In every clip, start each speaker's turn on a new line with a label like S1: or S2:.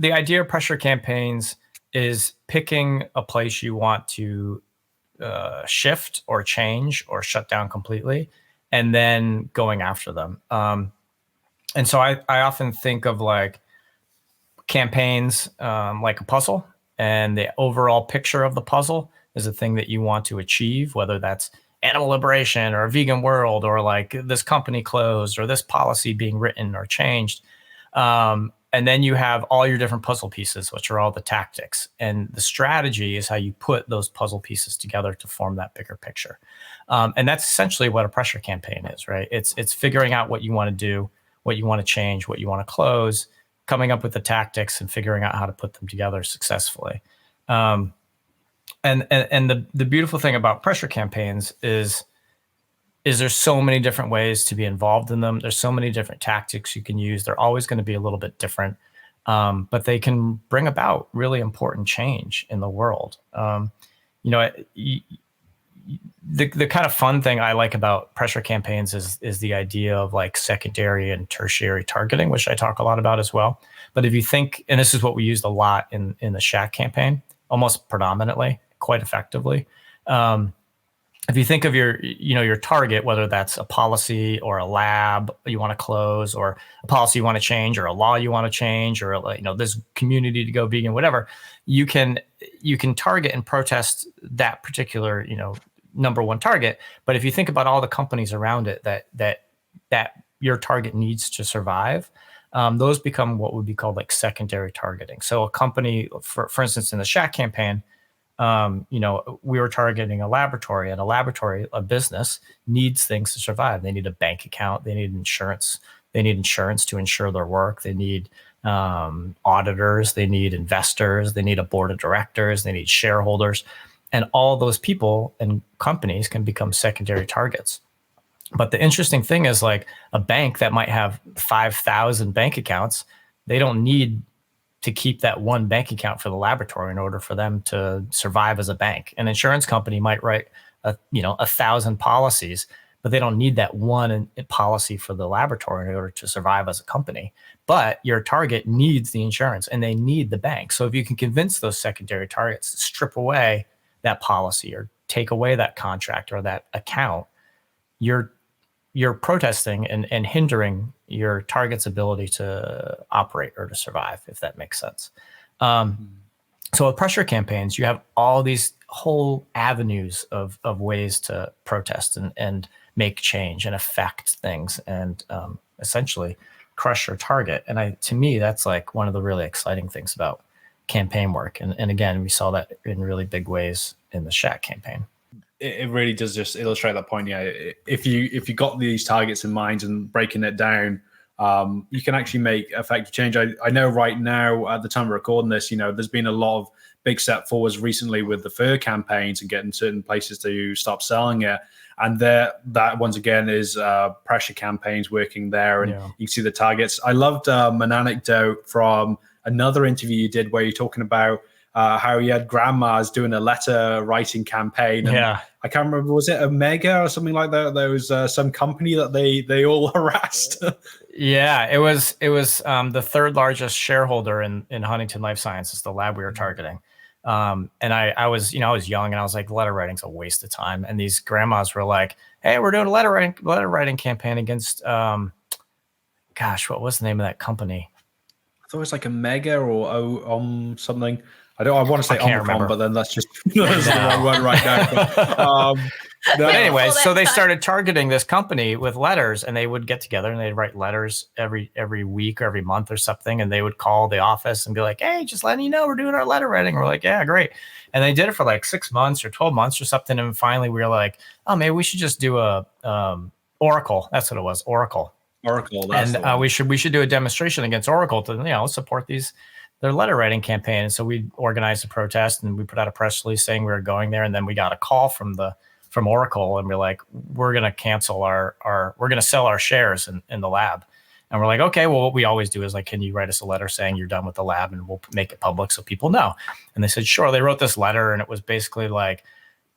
S1: the idea of pressure campaigns is picking a place you want to shift or change or shut down completely, and then going after them. And so I often think of like campaigns like a puzzle, and the overall picture of the puzzle is a thing that you want to achieve, whether that's animal liberation or a vegan world or like this company closed or this policy being written or changed. And then you have all your different puzzle pieces, which are all the tactics. And the strategy is how you put those puzzle pieces together to form that bigger picture. And that's essentially what a pressure campaign is, right? It's figuring out what you want to do, what you want to change, what you want to close, coming up with the tactics and figuring out how to put them together successfully. And the beautiful thing about pressure campaigns is there's so many different ways to be involved in them. There's so many different tactics you can use. They're always going to be a little bit different, but they can bring about really important change in the world. The kind of fun thing I like about pressure campaigns is the idea of like secondary and tertiary targeting, which I talk a lot about as well. But if you think, and this is what we used a lot in the SHAC campaign, almost predominantly, quite effectively. If you think of your target, whether that's a policy or a lab you want to close, or a policy you want to change, or a law you want to change, or this community to go vegan, whatever, you can target and protest that particular number one target. But if you think about all the companies around it that your target needs to survive, those become what would be called like secondary targeting. So a company, for instance, in the SHAC campaign, we were targeting a laboratory, and a business needs things to survive. They need a bank account. They need insurance. They need insurance to insure their work. They need auditors. They need investors. They need a board of directors. They need shareholders. And all those people and companies can become secondary targets. But the interesting thing is, like, a bank that might have 5,000 bank accounts, they don't need to keep that one bank account for the laboratory in order for them to survive as a bank. An insurance company might write 1,000 policies, but they don't need that one policy for the laboratory in order to survive as a company. But your target needs the insurance and they need the bank. So if you can convince those secondary targets to strip away that policy or take away that contract or that account, you're protesting and hindering your target's ability to operate or to survive, if that makes sense. So with pressure campaigns, you have all these whole avenues of ways to protest and make change and affect things and essentially crush your target. And to me, that's like one of the really exciting things about campaign work. And again, we saw that in really big ways in the SHAC campaign.
S2: It really does just illustrate that point. Yeah, if you got these targets in mind and breaking it down, you can actually make effective change. I know right now at the time of recording this, there's been a lot of big step forwards recently with the fur campaigns and getting certain places to stop selling it. And that once again is pressure campaigns working there, and you can see the targets. I loved an anecdote from another interview you did where you're talking about how you had grandmas doing a letter writing campaign. And I can't remember, was it Omega or something like that? There was some company that they all harassed.
S1: Yeah, it was the third largest shareholder in Huntingdon Life Sciences, the lab we were targeting. And I was young, and I was like, letter writing's a waste of time. And these grandmas were like, hey, we're doing a letter writing campaign against, gosh, what was the name of that company?
S2: I thought it was like Omega or something. I want to say Omicron, but then that's just that's the wrong one right now.
S1: But anyway, so they started targeting this company with letters, and they would get together and they'd write letters every week or every month or something. And they would call the office and be like, hey, just letting you know, we're doing our letter writing. We're like, yeah, great. And they did it for like 6 months or 12 months or something. And finally we were like, oh, maybe we should just do a Oracle. That's what it was. Oracle. And we should do a demonstration against Oracle to, support their letter writing campaign. And so we organized a protest and we put out a press release saying we were going there. And then we got a call from Oracle, and we're like, we're going to cancel we're going to sell our shares in the lab. And we're like, okay, well, what we always do is like, can you write us a letter saying you're done with the lab, and we'll make it public so people know. And they said, sure. They wrote this letter, and it was basically like,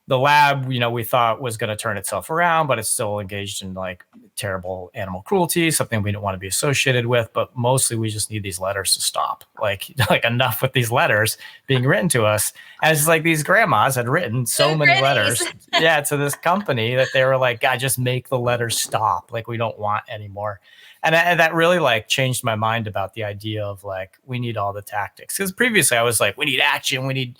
S1: the lab, we thought was going to turn itself around, but it's still engaged in like terrible animal cruelty, something we don't want to be associated with. But mostly we just need these letters to stop. Like enough with these letters being written to us. As like these grandmas had written so many letters to this company that they were like, God, just make the letters stop. Like we don't want anymore. And that really like changed my mind about the idea of like, we need all the tactics. Because previously I was like, we need action. We need,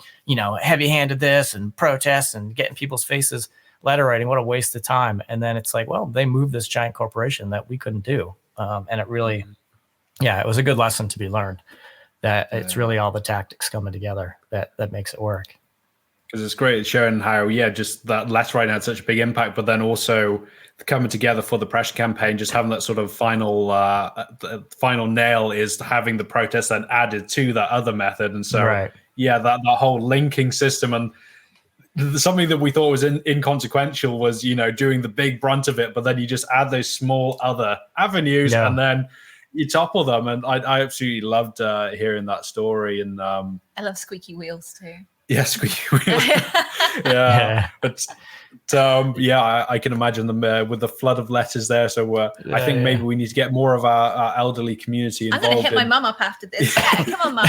S1: heavy handed this and protests and get in people's faces, letter writing. What a waste of time. And then it's like, well, they moved this giant corporation that we couldn't do. And it really, it was a good lesson to be learned that it's really all the tactics coming together that makes it work.
S2: Because it's great showing how, just that letter writing had such a big impact, but then also coming together for the pressure campaign, just having that sort of final nail is having the protest then added to that other method. And so, that whole linking system, and something that we thought was inconsequential was, doing the big brunt of it, but then you just add those small other avenues and then you topple them. And I absolutely loved hearing that story. And I
S3: love squeaky wheels too.
S2: Yeah, squeaky wheels. But I can imagine them with the flood of letters there. So I think maybe we need to get more of our elderly community involved.
S3: I'm going to hit my mum up after this. Yeah, come on, mum.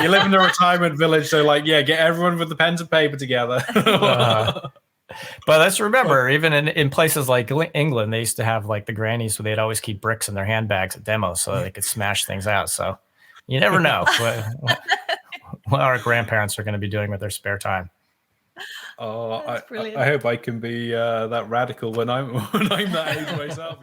S2: You live in a retirement village, so get everyone with the pens and paper together.
S1: But let's remember, even in places like England, they used to have like the grannies where they'd always keep bricks in their handbags at demos so they could smash things out. So you never know what our grandparents are going to be doing with their spare time.
S2: Oh, I hope I can be that radical when I'm that age myself.